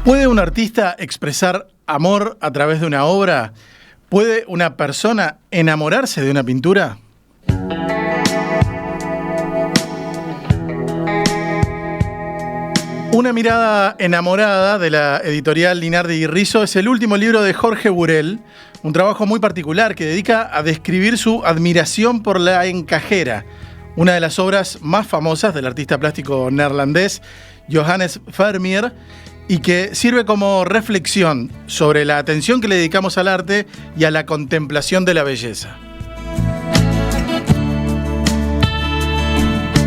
¿Puede un artista expresar amor a través de una obra? ¿Puede una persona enamorarse de una pintura? Una mirada enamorada, de la editorial Linardi y Rizzo, es el último libro de Jorge Burell, un trabajo muy particular que dedica a describir su admiración por la encajera, una de las obras más famosas del artista plástico neerlandés Johannes Vermeer, y que sirve como reflexión sobre la atención que le dedicamos al arte y a la contemplación de la belleza.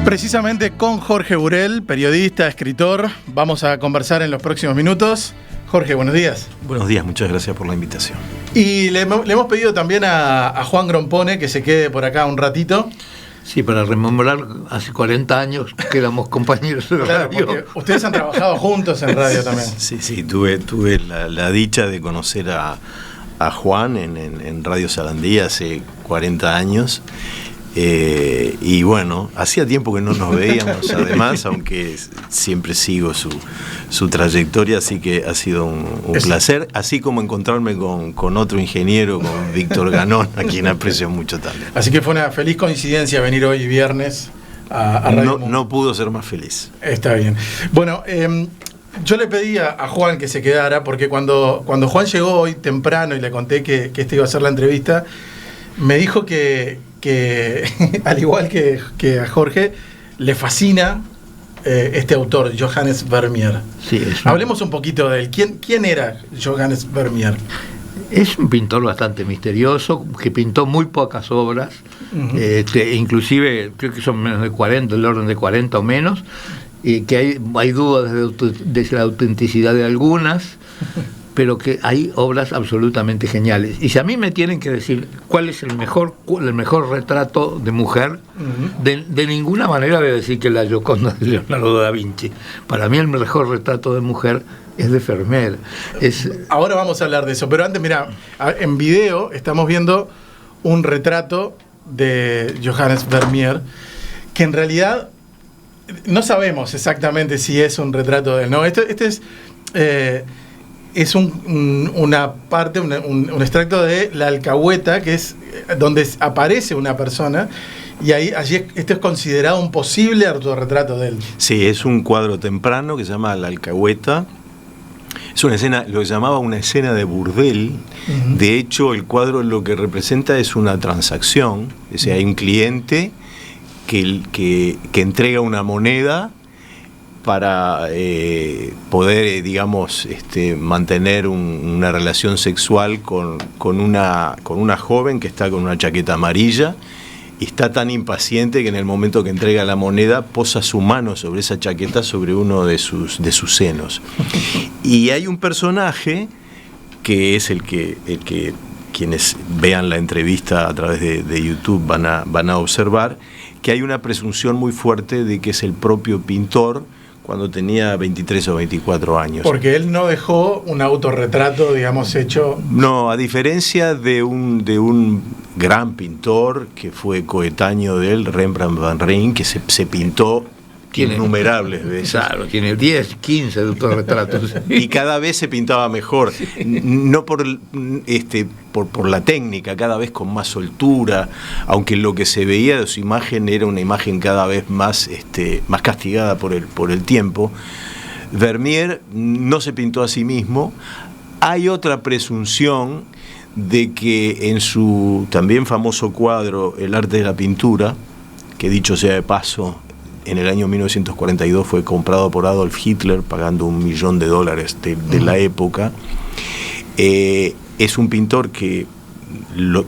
Precisamente con Jorge Burell, periodista, escritor, vamos a conversar en los próximos minutos. Jorge, buenos días. Buenos días, muchas gracias por la invitación. Y le hemos pedido también a Juan Grompone que se quede por acá un ratito. Sí, para rememorar hace 40 años que éramos compañeros de radio. Claro, ustedes han trabajado juntos en radio también. Sí, tuve la dicha de conocer a Juan en Radio Sarandí hace 40 años. Y bueno, hacía tiempo que no nos veíamos, además, aunque siempre sigo su trayectoria, así que ha sido un placer, así como encontrarme con otro ingeniero, con Víctor Ganón, a quien aprecio mucho también. Así que fue una feliz coincidencia venir hoy viernes a Radio Mundo. No pudo ser más feliz. Está bien. Bueno, yo le pedí a Juan que se quedara, porque cuando Juan llegó hoy temprano y le conté que esta iba a ser la entrevista, me dijo que al igual que a Jorge, le fascina este autor, Johannes Vermeer. Sí, Hablemos un poquito de él. ¿Quién era Johannes Vermeer? Es un pintor bastante misterioso, que pintó muy pocas obras, inclusive creo que son menos de 40, del orden de 40 o menos, y que hay dudas de la autenticidad de algunas, pero que hay obras absolutamente geniales. Y si a mí me tienen que decir cuál es el mejor retrato de mujer, de ninguna manera voy a decir que la Gioconda de Leonardo da Vinci. Para mí el mejor retrato de mujer es de Vermeer. Ahora vamos a hablar de eso, pero antes, mira, en video estamos viendo un retrato de Johannes Vermeer, que en realidad no sabemos exactamente si es un retrato de él, ¿no? Este es una parte, un extracto de La Alcahueta, que es donde aparece una persona, y allí esto es considerado un posible autorretrato de él. Sí, es un cuadro temprano que se llama La Alcahueta. Es una escena, lo que llamaba una escena de burdel. De hecho, el cuadro lo que representa es una transacción. O sea, hay un cliente que entrega una moneda para poder, digamos, mantener una relación sexual con una joven que está con una chaqueta amarilla, y está tan impaciente que en el momento que entrega la moneda posa su mano sobre esa chaqueta, sobre uno de sus senos. Y hay un personaje que es el que quienes vean la entrevista a través de YouTube van a observar que hay una presunción muy fuerte de que es el propio pintor cuando tenía 23 o 24 años. Porque él no dejó un autorretrato, digamos, hecho... No, a diferencia de un gran pintor que fue coetáneo de él, Rembrandt van Rijn, que se pintó innumerables veces. Claro, tiene 10, 15 de autorretratos. Y cada vez se pintaba mejor, no por la técnica, cada vez con más soltura, aunque lo que se veía de su imagen era una imagen cada vez más castigada por el tiempo. Vermeer no se pintó a sí mismo. Hay otra presunción de que en su también famoso cuadro El arte de la pintura, que dicho sea de paso, en el año 1942 fue comprado por Adolf Hitler pagando $1 millón de la época. Es un pintor que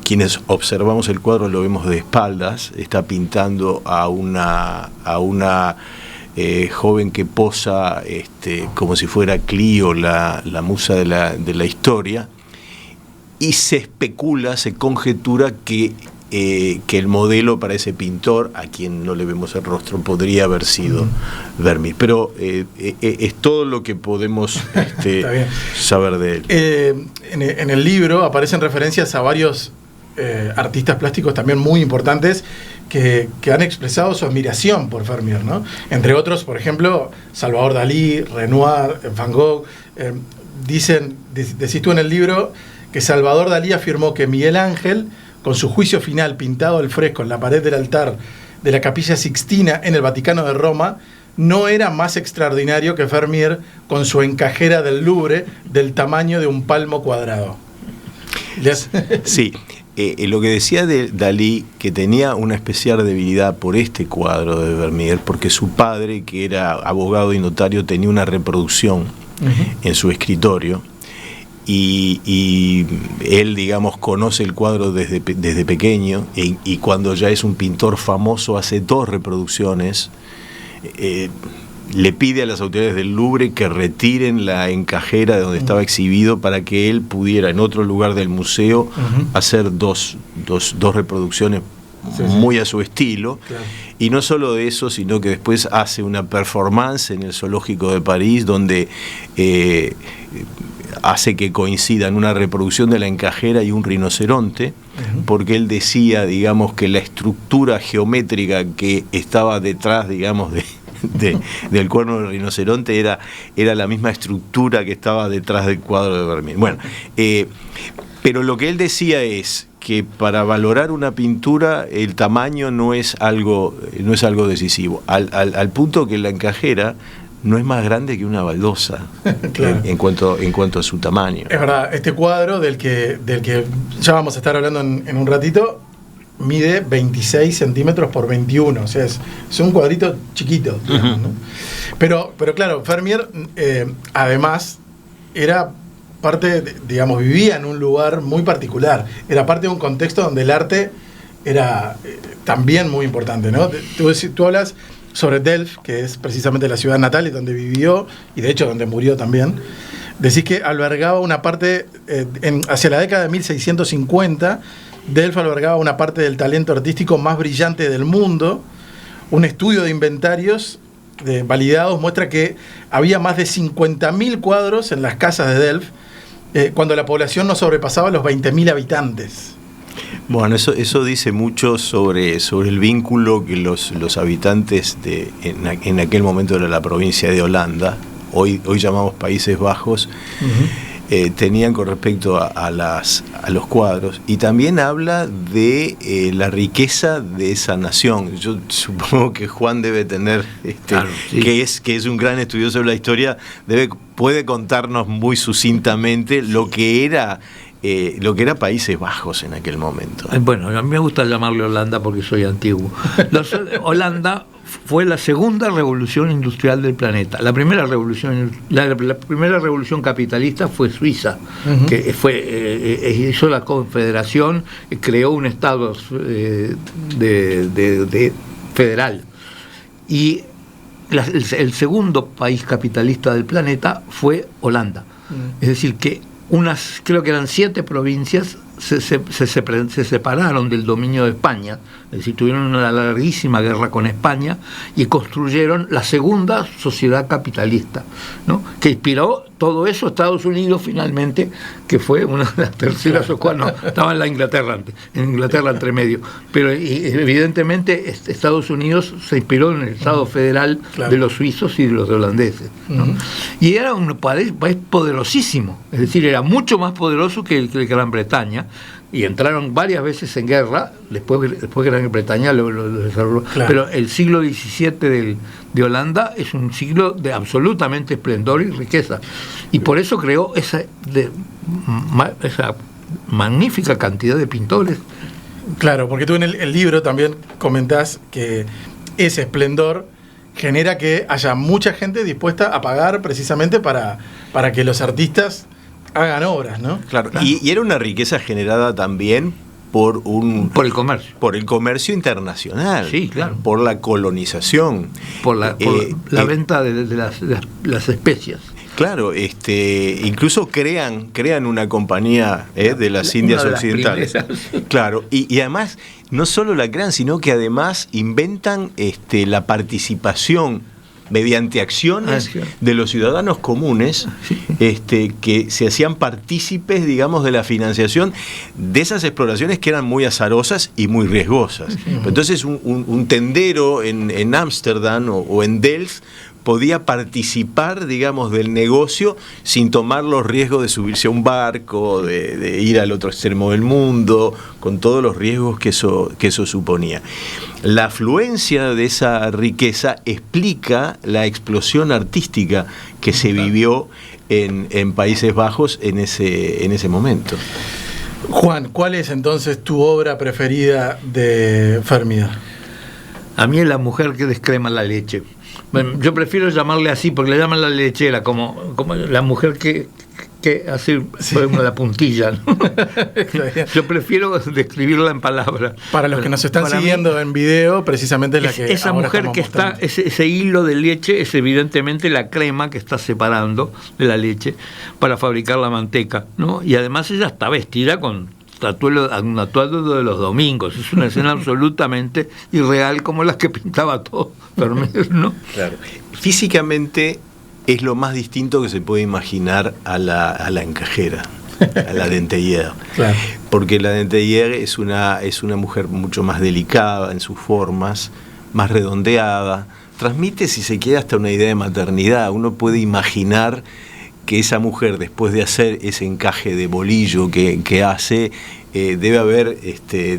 quienes observamos el cuadro lo vemos de espaldas. Está pintando a una joven que posa como si fuera Clio, la musa de la historia, y se especula, se conjetura que el modelo para ese pintor, a quien no le vemos el rostro, podría haber sido Vermeer. Pero es todo lo que podemos saber de él. En el libro aparecen referencias a varios artistas plásticos también muy importantes que han expresado su admiración por Vermeer, ¿no? Entre otros, por ejemplo, Salvador Dalí, Renoir, Van Gogh. Decís tú en el libro que Salvador Dalí afirmó que Miguel Ángel, con su juicio final pintado al fresco en la pared del altar de la Capilla Sixtina en el Vaticano de Roma, no era más extraordinario que Vermeer con su encajera del Louvre del tamaño de un palmo cuadrado. Sí. Lo que decía de Dalí, que tenía una especial debilidad por este cuadro de Vermeer, porque su padre, que era abogado y notario, tenía una reproducción en su escritorio, y él, digamos, conoce el cuadro desde pequeño, y cuando ya es un pintor famoso hace 2 reproducciones. Le pide a las autoridades del Louvre que retiren la encajera de donde estaba exhibido para que él pudiera en otro lugar del museo hacer dos reproducciones muy a su estilo. Claro. Y no solo de eso, sino que después hace una performance en el Zoológico de París donde hace que coincidan una reproducción de la encajera y un rinoceronte, porque él decía, digamos, que la estructura geométrica que estaba detrás, digamos, del cuerno del rinoceronte era la misma estructura que estaba detrás del cuadro de Vermeer. Bueno, pero lo que él decía es que para valorar una pintura el tamaño no es algo decisivo, al punto que la encajera no es más grande que una baldosa. Claro. en cuanto a su tamaño. Es verdad, este cuadro del que ya vamos a estar hablando en un ratito, mide 26 centímetros por 21, o sea, es un cuadrito chiquito, digamos, ¿no? Pero claro, Vermeer además era parte, digamos, vivía en un lugar muy particular, era parte de un contexto donde el arte era también muy importante, ¿no? Tú hablas sobre Delft, que es precisamente la ciudad natal y donde vivió, y de hecho donde murió también. Decís que albergaba una parte, hacia la década de 1650, Delft albergaba una parte del talento artístico más brillante del mundo. Un estudio de inventarios validados muestra que había más de 50.000 cuadros en las casas de Delft, cuando la población no sobrepasaba los 20.000 habitantes. Bueno, eso dice mucho sobre el vínculo que los habitantes en aquel momento era la provincia de Holanda, hoy llamamos Países Bajos, tenían con respecto a los cuadros, y también habla de la riqueza de esa nación. Yo supongo que Juan debe tener, claro, sí, que es un gran estudioso de la historia, puede contarnos muy sucintamente lo que era Países Bajos en aquel momento. Bueno, a mí me gusta llamarle Holanda porque soy antiguo. Holanda fue la segunda revolución industrial del planeta. La primera revolución capitalista fue Suiza, que hizo la confederación, creó un estado federal. Y el segundo país capitalista del planeta fue Holanda. Es decir, que creo que eran 7 provincias se separaron del dominio de España, es decir, tuvieron una larguísima guerra con España y construyeron la segunda sociedad capitalista, ¿no? Que inspiró todo eso a Estados Unidos finalmente, que fue una de las terceras o cuatro, no, estaba en Inglaterra entre medio, pero evidentemente Estados Unidos se inspiró en el Estado federal, claro, de los suizos y de los holandeses, ¿no? Y era un país poderosísimo, es decir, era mucho más poderoso que Gran Bretaña, y entraron varias veces en guerra, después Gran Bretaña lo desarrolló, claro. Pero el siglo XVII de Holanda es un siglo de absolutamente esplendor y riqueza, y por eso creó esa magnífica cantidad de pintores. Claro, porque tú en el libro también comentás que ese esplendor genera que haya mucha gente dispuesta a pagar precisamente para que los artistas hagan obras, ¿no? Claro. Y era una riqueza generada también por el comercio. Por el comercio internacional. Sí, claro. Por la colonización. Por la venta de las especias. Claro, incluso crean una compañía de las Indias Occidentales. Claro, y además no solo la crean, sino que además inventan la participación mediante acciones de los ciudadanos comunes, que se hacían partícipes, digamos, de la financiación de esas exploraciones que eran muy azarosas y muy riesgosas. Entonces un tendero en Ámsterdam o en Delft podía participar, digamos, del negocio sin tomar los riesgos de subirse a un barco, de ir al otro extremo del mundo, con todos los riesgos que eso suponía. La afluencia de esa riqueza explica la explosión artística que se vivió en Países Bajos en ese momento. Juan, ¿cuál es entonces tu obra preferida de Vermeer? A mí es La mujer que descrema la leche. Bueno, yo prefiero llamarle así porque le llaman la lechera, como la mujer que hace la puntilla, ¿no? Yo prefiero describirla en palabras. Para los que nos están siguiendo en video, precisamente es la que esa mujer que está, ese hilo de leche es evidentemente la crema que está separando de la leche para fabricar la manteca, ¿no? Y además ella está vestida con un atuendo de los domingos. Es una escena absolutamente irreal, como las que pintaba todo Vermeer, ¿no? Claro. Físicamente es lo más distinto que se puede imaginar a la encajera, a la Denteyère. Claro. Porque la Denteyère es una mujer mucho más delicada en sus formas, más redondeada. Transmite, si se quiere, hasta una idea de maternidad. Uno puede imaginar que esa mujer, después de hacer ese encaje de bolillo que hace, debe haber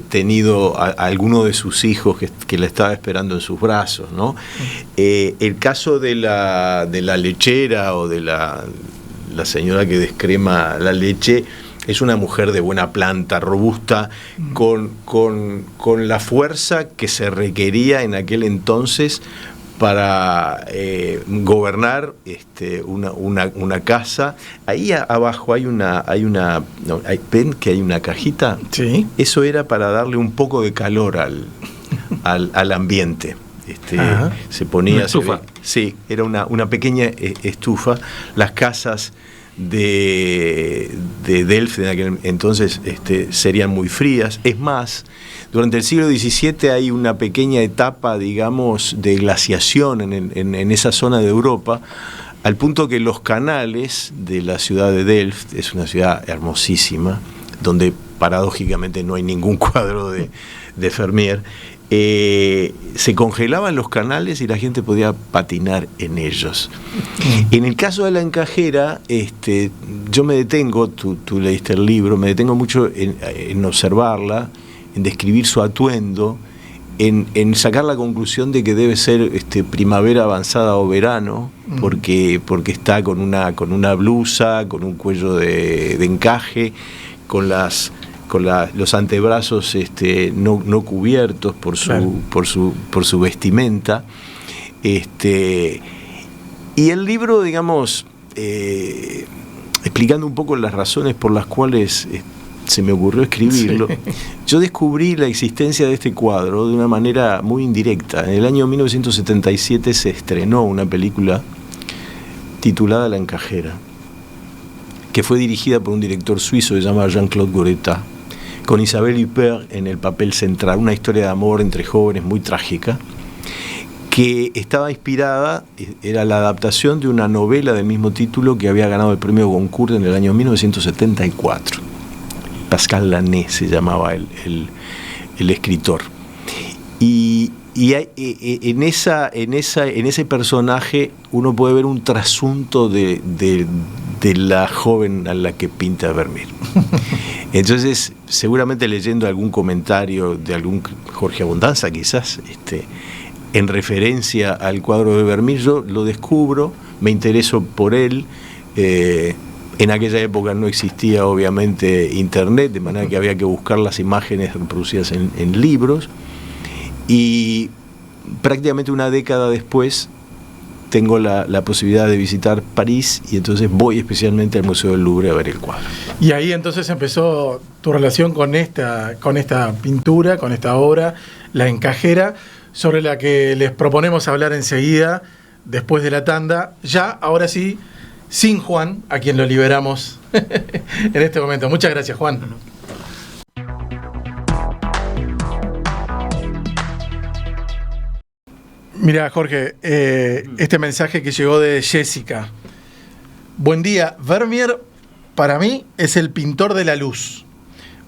tenido a alguno de sus hijos que la estaba esperando en sus brazos, ¿no? El caso de la lechera o de la señora que descrema la leche es una mujer de buena planta, robusta, con la fuerza que se requería en aquel entonces para gobernar una casa. Ahí abajo ven que hay una cajita. Sí. Eso era para darle un poco de calor al ambiente. Se ponía una estufa. Sí, era una pequeña estufa. Las casas de Delft en aquel entonces serían muy frías. Es más, durante el siglo XVII hay una pequeña etapa, digamos, de glaciación en esa zona de Europa, al punto que los canales de la ciudad de Delft, es una ciudad hermosísima, donde paradójicamente no hay ningún cuadro de Vermeer, se congelaban los canales y la gente podía patinar en ellos. En el caso de la encajera, yo me detengo, tú leíste el libro, me detengo mucho en observarla, en describir su atuendo, en sacar la conclusión de que debe ser primavera avanzada o verano, porque está con una blusa, con un cuello de encaje, con los antebrazos no cubiertos por su vestimenta. Y el libro, digamos, explicando un poco las razones por las cuales se me ocurrió escribirlo, sí. Yo descubrí la existencia de este cuadro de una manera muy indirecta. En el año 1977 se estrenó una película titulada La encajera, que fue dirigida por un director suizo que se llama Jean-Claude Goretat, con Isabelle Huppert en el papel central, una historia de amor entre jóvenes muy trágica, que estaba inspirada, era la adaptación de una novela del mismo título que había ganado el premio Goncourt en el año 1974. Pascal Lané se llamaba el escritor. Y en ese personaje uno puede ver un trasunto de la joven a la que pinta Vermeer. Entonces, seguramente leyendo algún comentario de algún Jorge Abundanza, quizás, en referencia al cuadro de Vermeer, yo lo descubro, me intereso por él. En aquella época no existía obviamente internet, de manera que había que buscar las imágenes reproducidas en libros, y prácticamente una década después tengo la posibilidad de visitar París, y entonces voy especialmente al Museo del Louvre a ver el cuadro. Y ahí entonces empezó tu relación con esta pintura, con esta obra, La encajera, sobre la que les proponemos hablar enseguida, después de la tanda, ya, ahora sí, sin Juan, a quien lo liberamos en este momento. Muchas gracias, Juan. Mira, Jorge, este mensaje que llegó de Jessica. Buen día. Vermeer, para mí, es el pintor de la luz.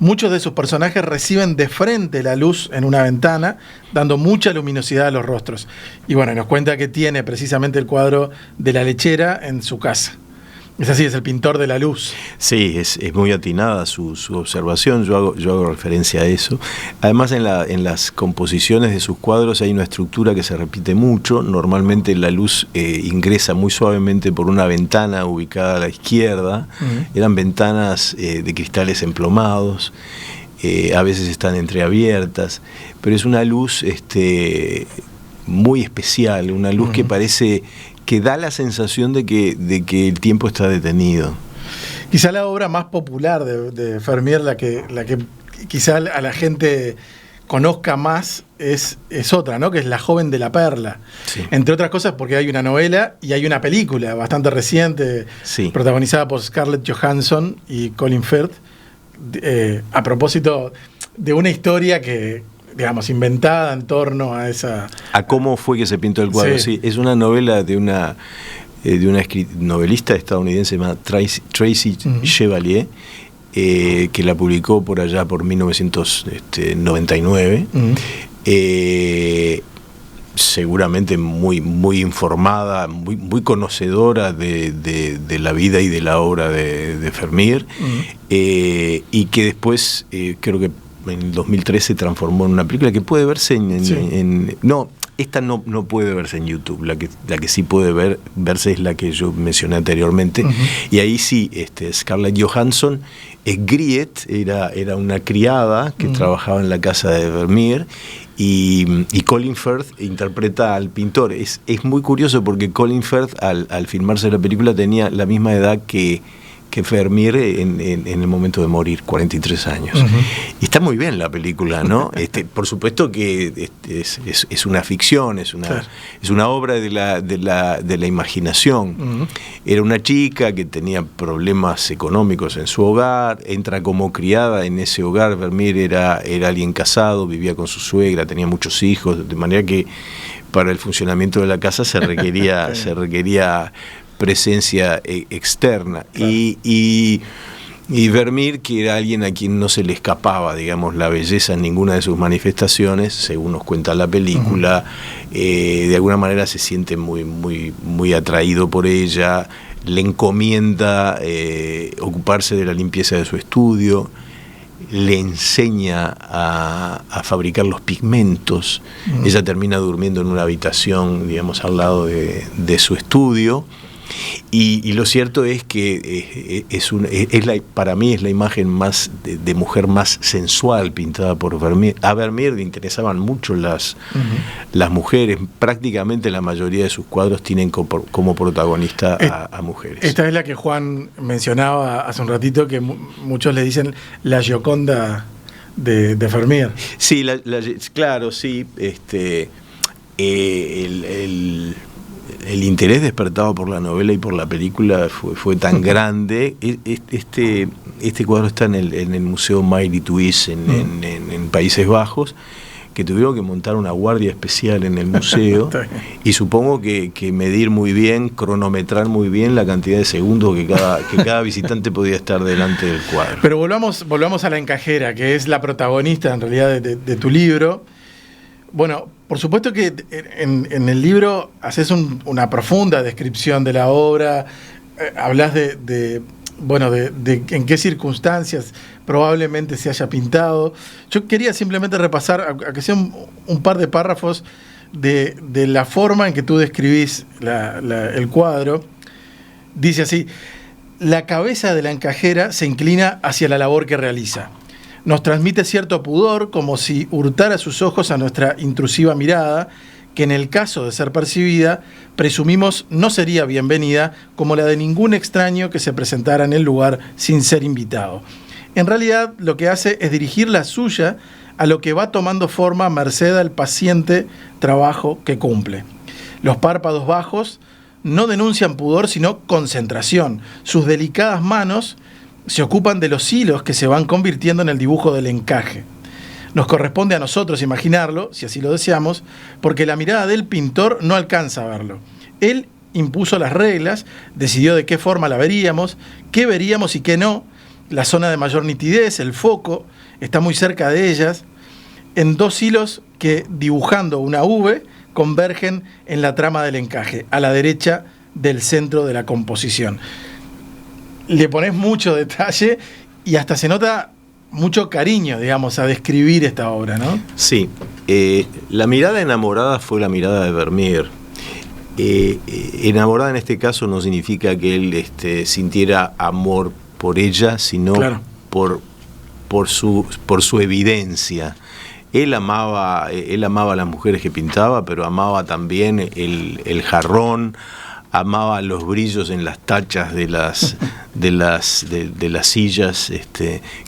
Muchos de sus personajes reciben de frente la luz en una ventana, dando mucha luminosidad a los rostros. Y bueno, nos cuenta que tiene precisamente el cuadro de la lechera en su casa. Es así, es el pintor de la luz. Sí, es muy atinada su observación, yo hago referencia a eso. Además, en las composiciones de sus cuadros hay una estructura que se repite mucho. Normalmente la luz ingresa muy suavemente por una ventana ubicada a la izquierda. Eran ventanas de cristales emplomados, a veces están entreabiertas, pero es una luz muy especial, una luz que parece... que da la sensación de que el tiempo está detenido. Quizá la obra más popular de Vermeer, la que quizá a la gente conozca más, es otra, ¿no? Que es La joven de la perla. Sí. Entre otras cosas porque hay una novela y hay una película bastante reciente, sí, protagonizada por Scarlett Johansson y Colin Firth, a propósito de una historia que... digamos, inventada en torno a esa... a cómo fue que se pintó el cuadro. Sí, es una novela de una novelista estadounidense llamada Tracy Chevalier, que la publicó por allá por 1999. Seguramente muy informada, muy conocedora de la vida y de la obra de Vermeer, y que después creo que en el 2013 se transformó en una película que puede verse esta no puede verse en YouTube, la que sí puede verse es la que yo mencioné anteriormente, y ahí sí, Scarlett Johansson, Griet era una criada que trabajaba en la casa de Vermeer, y Colin Firth interpreta al pintor. Es muy curioso porque Colin Firth al filmarse la película tenía la misma edad que Vermeer en el momento de morir, 43 años. Y está muy bien la película, ¿no? Por supuesto que es una ficción, es una obra de la imaginación. Era una chica que tenía problemas económicos en su hogar, entra como criada en ese hogar. Vermeer era alguien casado, vivía con su suegra, tenía muchos hijos, de manera que para el funcionamiento de la casa se requería presencia externa. Claro. Y Vermeer, que era alguien a quien no se le escapaba, digamos, la belleza en ninguna de sus manifestaciones, según nos cuenta la película, de alguna manera se siente muy atraído por ella, le encomienda ocuparse de la limpieza de su estudio, le enseña a fabricar los pigmentos. Ella termina durmiendo en una habitación, digamos, al lado de su estudio. Y lo cierto es que para mí es la imagen más de mujer más sensual pintada por Vermeer. A Vermeer le interesaban mucho las mujeres. Prácticamente la mayoría de sus cuadros tienen como protagonista a mujeres. Esta es la que Juan mencionaba hace un ratito, que muchos le dicen la Gioconda de Vermeer. Sí, claro, sí. El interés despertado por la novela y por la película fue tan grande. Este cuadro está en el Museo Mauritshuis en Países Bajos, que tuvieron que montar una guardia especial en el museo y supongo que medir muy bien, cronometrar muy bien la cantidad de segundos que cada visitante podía estar delante del cuadro. Pero volvamos a la encajera, que es la protagonista en realidad de tu libro. Bueno, por supuesto que en el libro haces una profunda descripción de la obra, hablas de en qué circunstancias probablemente se haya pintado. Yo quería simplemente repasar, aunque sea un par de párrafos, de la forma en que tú describís el cuadro. Dice así: la cabeza de la encajera se inclina hacia la labor que realiza. Nos transmite cierto pudor, como si hurtara sus ojos a nuestra intrusiva mirada, que en el caso de ser percibida, presumimos no sería bienvenida como la de ningún extraño que se presentara en el lugar sin ser invitado. En realidad, lo que hace es dirigir la suya a lo que va tomando forma a merced al paciente trabajo que cumple. Los párpados bajos no denuncian pudor, sino concentración. Sus delicadas manos se ocupan de los hilos que se van convirtiendo en el dibujo del encaje. Nos corresponde a nosotros imaginarlo, si así lo deseamos, porque la mirada del pintor no alcanza a verlo. Él impuso las reglas, decidió de qué forma la veríamos, qué veríamos y qué no, la zona de mayor nitidez, el foco, está muy cerca de ellas, en dos hilos que, dibujando una V, convergen en la trama del encaje, a la derecha del centro de la composición. Le pones mucho detalle y hasta se nota mucho cariño, digamos, a describir esta obra, ¿no? Sí, la mirada enamorada fue la mirada de Vermeer. Enamorada en este caso no significa que él sintiera amor por ella, sino claro, por su evidencia. Él amaba a las mujeres que pintaba, pero amaba también el jarrón, amaba los brillos en las tachas de las sillas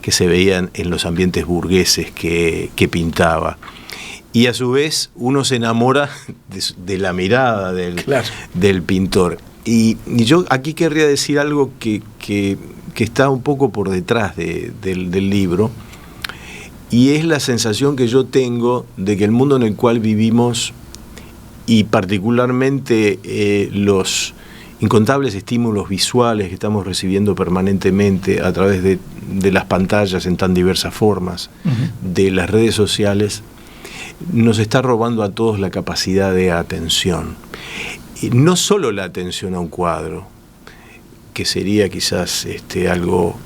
que se veían en los ambientes burgueses que pintaba. Y a su vez uno se enamora de la mirada del pintor. Y yo aquí querría decir algo que está un poco por detrás del libro, y es la sensación que yo tengo de que el mundo en el cual vivimos, y particularmente los incontables estímulos visuales que estamos recibiendo permanentemente a través de las pantallas en tan diversas formas, de las redes sociales, nos está robando a todos la capacidad de atención. Y no solo la atención a un cuadro, que sería quizás algo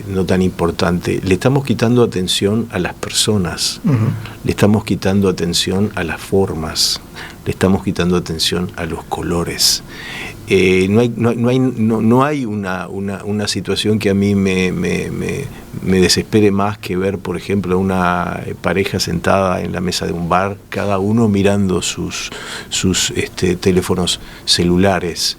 no tan importante, le estamos quitando atención a las personas, le estamos quitando atención a las formas, le estamos quitando atención a los colores. No hay una situación que a mí me desespere más que ver, por ejemplo, una pareja sentada en la mesa de un bar, cada uno mirando sus teléfonos celulares.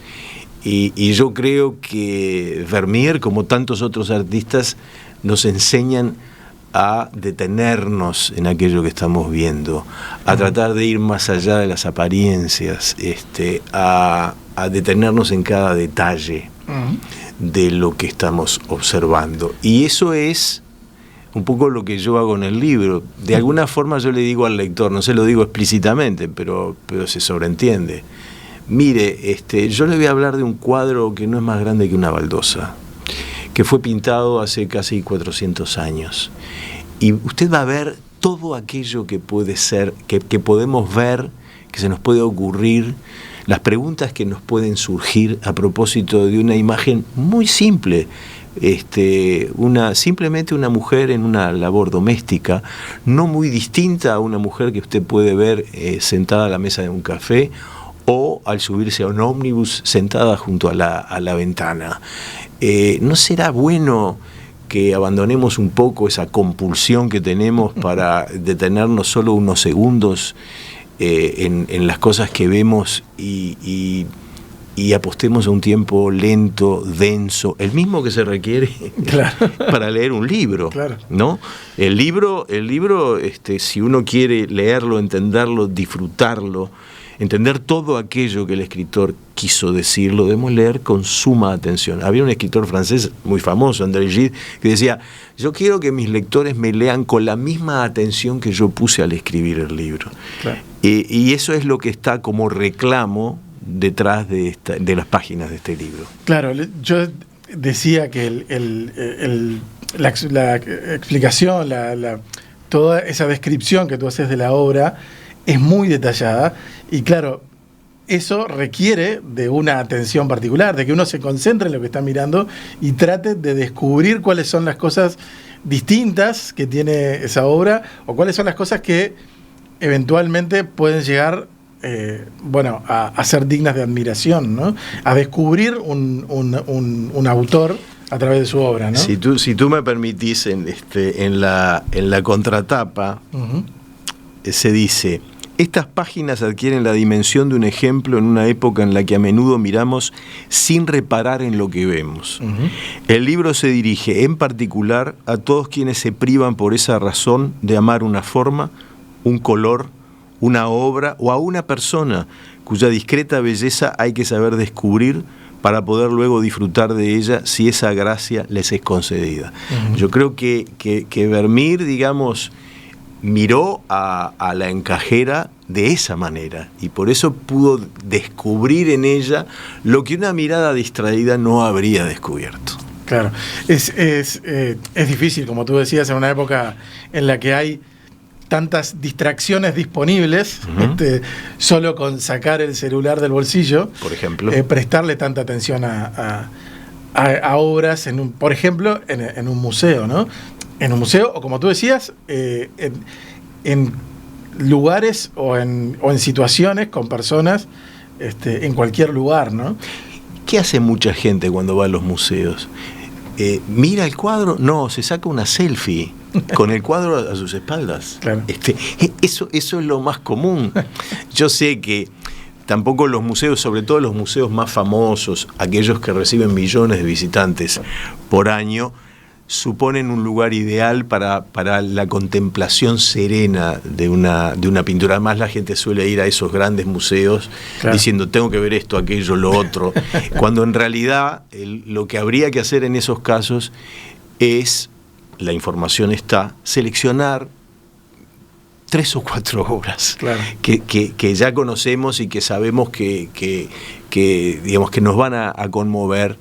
Y yo creo que Vermeer, como tantos otros artistas, nos enseñan a detenernos en aquello que estamos viendo, a tratar de ir más allá de las apariencias, a detenernos en cada detalle de lo que estamos observando. Y eso es un poco lo que yo hago en el libro. De alguna forma yo le digo al lector, no se lo digo explícitamente, pero se sobreentiende. Mire, yo le voy a hablar de un cuadro que no es más grande que una baldosa, que fue pintado hace casi 400 años. Y usted va a ver todo aquello que puede ser, que podemos ver, que se nos puede ocurrir, las preguntas que nos pueden surgir a propósito de una imagen muy simple, simplemente una mujer en una labor doméstica, no muy distinta a una mujer que usted puede ver sentada a la mesa de un café, o al subirse a un ómnibus sentada junto a la ventana. ¿No será bueno que abandonemos un poco esa compulsión que tenemos para detenernos solo unos segundos en las cosas que vemos y apostemos a un tiempo lento, denso, el mismo que se requiere para leer un libro, ¿no? El libro, si uno quiere leerlo, entenderlo, disfrutarlo, entender todo aquello que el escritor quiso decir, lo debemos leer con suma atención. Había un escritor francés muy famoso, André Gide, que decía: yo quiero que mis lectores me lean con la misma atención que yo puse al escribir el libro. Y eso es lo que está como reclamo detrás de las páginas de este libro. Claro, yo decía que la explicación, toda esa descripción que tú haces de la obra es muy detallada, y claro, eso requiere de una atención particular, de que uno se concentre en lo que está mirando y trate de descubrir cuáles son las cosas distintas que tiene esa obra, o cuáles son las cosas que eventualmente pueden llegar a ser dignas de admiración, ¿no? A descubrir un autor a través de su obra, ¿no? Si tú me permitís, en la contratapa se dice: estas páginas adquieren la dimensión de un ejemplo en una época en la que a menudo miramos sin reparar en lo que vemos. El libro se dirige en particular a todos quienes se privan por esa razón de amar una forma, un color, una obra o a una persona cuya discreta belleza hay que saber descubrir para poder luego disfrutar de ella si esa gracia les es concedida. Yo creo que Vermeer, digamos, miró a la encajera de esa manera y por eso pudo descubrir en ella lo que una mirada distraída no habría descubierto. Claro, es difícil, como tú decías, en una época en la que hay tantas distracciones disponibles, solo con sacar el celular del bolsillo, por ejemplo, prestarle tanta atención a obras, por ejemplo, en un museo, ¿no? En un museo, o como tú decías, en lugares o en situaciones con personas en cualquier lugar, ¿no? ¿Qué hace mucha gente cuando va a los museos? ¿Mira el cuadro? No, se saca una selfie con el cuadro a sus espaldas. Claro. Eso es lo más común. Yo sé que tampoco los museos, sobre todo los museos más famosos, aquellos que reciben millones de visitantes por año, suponen un lugar ideal para la contemplación serena de una pintura. Además, la gente suele ir a esos grandes museos, claro, diciendo tengo que ver esto, aquello, lo otro, cuando en realidad lo que habría que hacer en esos casos es, la información está, seleccionar 3 o 4 obras, claro, que ya conocemos y que sabemos que digamos que nos van a conmover,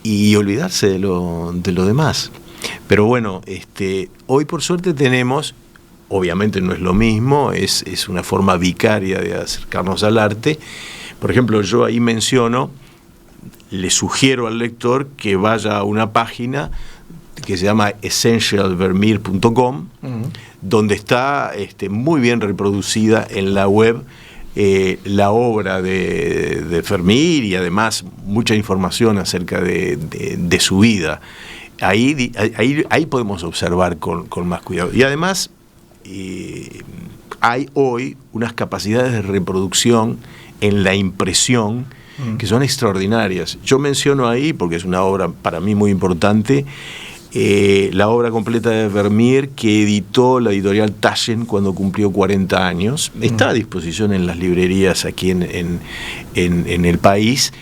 y olvidarse de lo demás. Pero bueno, hoy por suerte tenemos, obviamente no es lo mismo, es una forma vicaria de acercarnos al arte. Por ejemplo, yo ahí menciono, le sugiero al lector que vaya a una página que se llama essentialvermeer.com, donde está muy bien reproducida en la web la obra de Vermeer y además mucha información acerca de su vida. Ahí podemos observar con más cuidado. Y además hay hoy unas capacidades de reproducción en la impresión que son extraordinarias. Yo menciono ahí, porque es una obra para mí muy importante, la obra completa de Vermeer que editó la editorial Taschen cuando cumplió 40 años. Está a disposición en las librerías aquí en el país,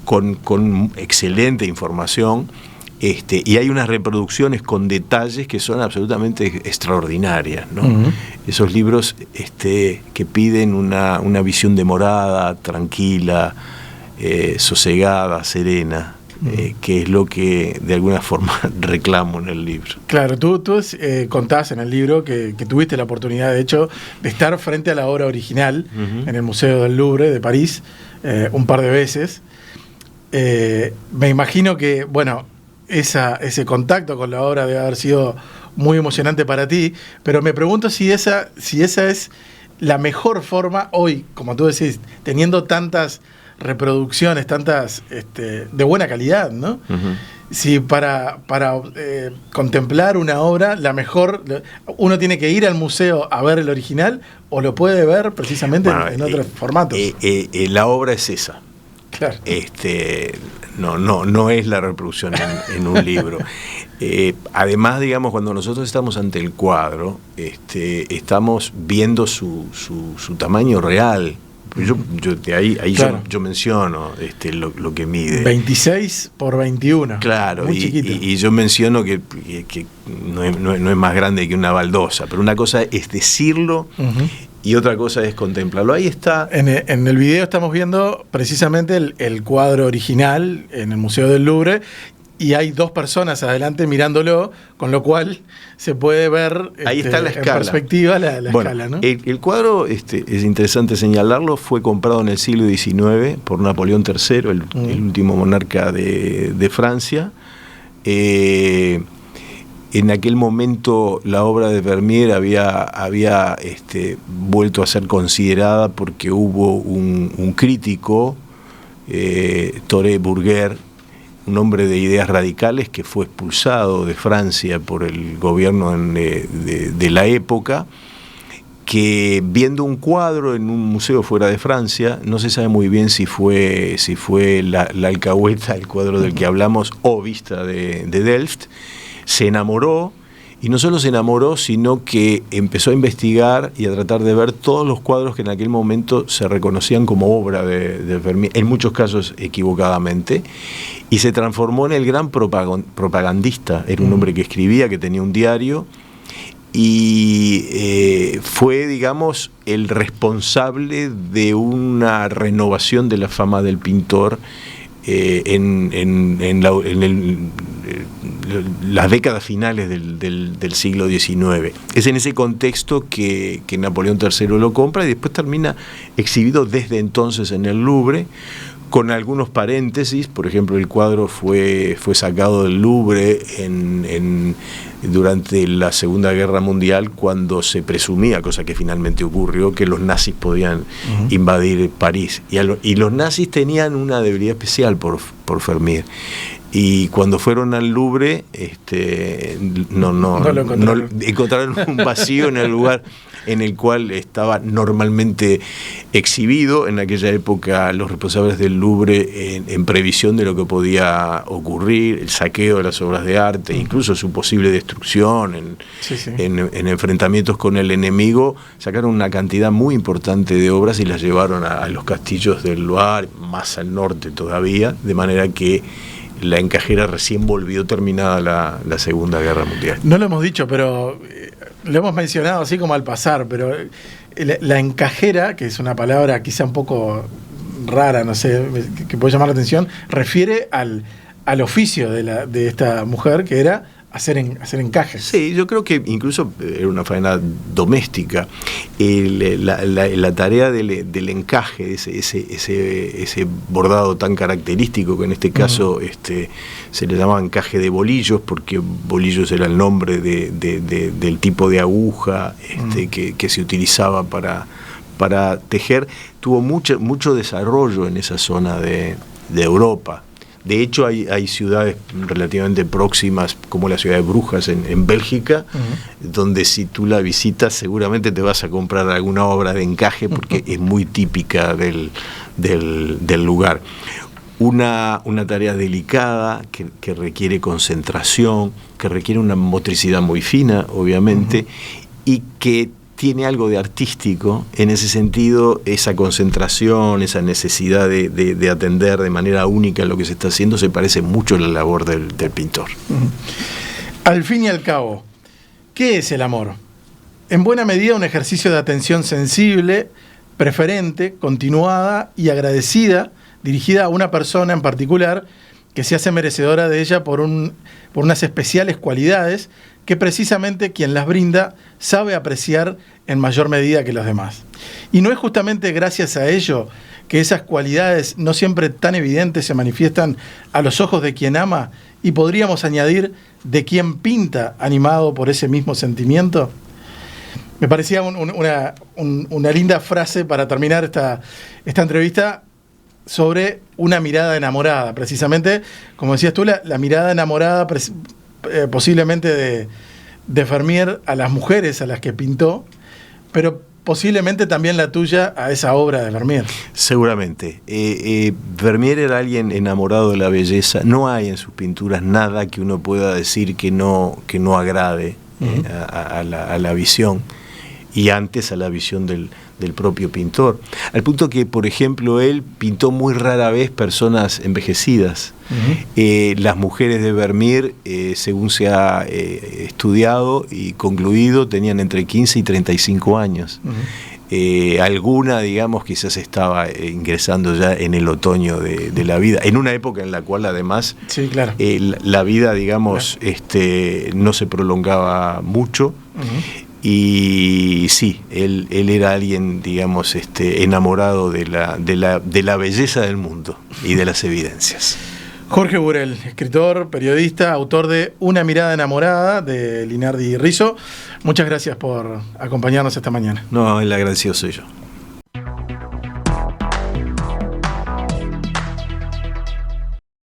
con excelente información, y hay unas reproducciones con detalles que son absolutamente extraordinarias, ¿no? Esos libros que piden una visión demorada, tranquila, sosegada, serena. Que es lo que de alguna forma reclamo en el libro. Claro, tú contás en el libro que tuviste la oportunidad, de hecho, de estar frente a la obra original en el Museo del Louvre de París un par de veces. Me imagino que, bueno, ese contacto con la obra debe haber sido muy emocionante para ti, pero me pregunto si esa es la mejor forma hoy, como tú decís, teniendo tantas reproducciones, tantas de buena calidad, ¿no? Si para contemplar una obra, la mejor, uno tiene que ir al museo a ver el original o lo puede ver precisamente en otros formatos. La obra es esa. Claro. No es la reproducción en un libro. Además, digamos, cuando nosotros estamos ante el cuadro, estamos viendo su tamaño real. Yo menciono lo que mide. 26 por 21. Claro, y yo menciono que no es más grande que una baldosa, pero una cosa es decirlo y otra cosa es contemplarlo. Ahí está. En el video estamos viendo precisamente el cuadro original en el Museo del Louvre, y hay 2 personas adelante mirándolo, con lo cual se puede ver ahí está la escala. En perspectiva la escala, ¿no? El cuadro, es interesante señalarlo, fue comprado en el siglo XIX por Napoleón III, el último monarca de Francia. En aquel momento la obra de Vermeer había vuelto a ser considerada porque hubo un crítico, Toré Burger, un hombre de ideas radicales que fue expulsado de Francia por el gobierno de la época, que viendo un cuadro en un museo fuera de Francia, no se sabe muy bien si fue la Alcahueta, el cuadro del que hablamos, o Vista de Delft, se enamoró. Y no solo se enamoró, sino que empezó a investigar y a tratar de ver todos los cuadros que en aquel momento se reconocían como obra de Vermeer, en muchos casos equivocadamente, y se transformó en el gran propagandista. Era un hombre que escribía, que tenía un diario, y fue, digamos, el responsable de una renovación de la fama del pintor en las décadas finales del siglo XIX. Es en ese contexto que Napoleón III lo compra y después termina exhibido desde entonces en el Louvre, con algunos paréntesis. Por ejemplo, el cuadro fue sacado del Louvre durante la Segunda Guerra Mundial, cuando se presumía, cosa que finalmente ocurrió, que los nazis podían invadir París. Y los nazis tenían una debilidad especial por Vermeer. Y cuando fueron al Louvre, encontraron un vacío en el lugar en el cual estaba normalmente exhibido. En aquella época los responsables del Louvre, en previsión de lo que podía ocurrir, el saqueo de las obras de arte, incluso su posible destrucción en enfrentamientos con el enemigo, sacaron una cantidad muy importante de obras y las llevaron a los castillos del Loire, más al norte todavía, de manera que la encajera recién volvió terminada la Segunda Guerra Mundial. No lo hemos dicho, pero lo hemos mencionado así como al pasar, pero la encajera, que es una palabra quizá un poco rara, no sé, que puede llamar la atención, refiere al oficio de esta mujer, que era hacer encajes. Sí, yo creo que incluso era una faena doméstica. La tarea del encaje, ese bordado tan característico, que en este caso se le llamaba encaje de bolillos, porque bolillos era el nombre del tipo de aguja que se utilizaba para tejer, tuvo mucho desarrollo en esa zona de Europa. De hecho, hay ciudades relativamente próximas, como la ciudad de Brujas en Bélgica, donde si tú la visitas seguramente te vas a comprar alguna obra de encaje, porque es muy típica del lugar. Una tarea delicada que requiere concentración, que requiere una motricidad muy fina, obviamente, y que tiene algo de artístico. En ese sentido, esa concentración, esa necesidad de atender de manera única lo que se está haciendo, se parece mucho a la labor del pintor. Al fin y al cabo, ¿qué es el amor? En buena medida un ejercicio de atención sensible, preferente, continuada y agradecida, dirigida a una persona en particular que se hace merecedora de ella por unas especiales cualidades que precisamente quien las brinda sabe apreciar en mayor medida que los demás. Y no es justamente gracias a ello que esas cualidades no siempre tan evidentes se manifiestan a los ojos de quien ama, y podríamos añadir de quien pinta animado por ese mismo sentimiento. Me parecía una linda frase para terminar esta entrevista sobre una mirada enamorada, precisamente, como decías tú, la mirada enamorada posiblemente de Vermeer a las mujeres a las que pintó, pero posiblemente también la tuya a esa obra de Vermeer. Seguramente. Vermeer era alguien enamorado de la belleza. No hay en sus pinturas nada que uno pueda decir que no agrade a la visión, y antes a la visión del propio pintor, al punto que, por ejemplo, él pintó muy rara vez personas envejecidas. Las mujeres de Vermeer, según se ha estudiado y concluido, tenían entre 15 y 35 años. Alguna, digamos, quizás estaba ingresando ya en el otoño de la vida, en una época en la cual además la vida, digamos, no se prolongaba mucho. Y sí, él era alguien, digamos, enamorado de la belleza del mundo y de las evidencias. Jorge Burel, escritor, periodista, autor de Una mirada enamorada, de Linardi Rizzo. Muchas gracias por acompañarnos esta mañana. No, el agradecido soy yo.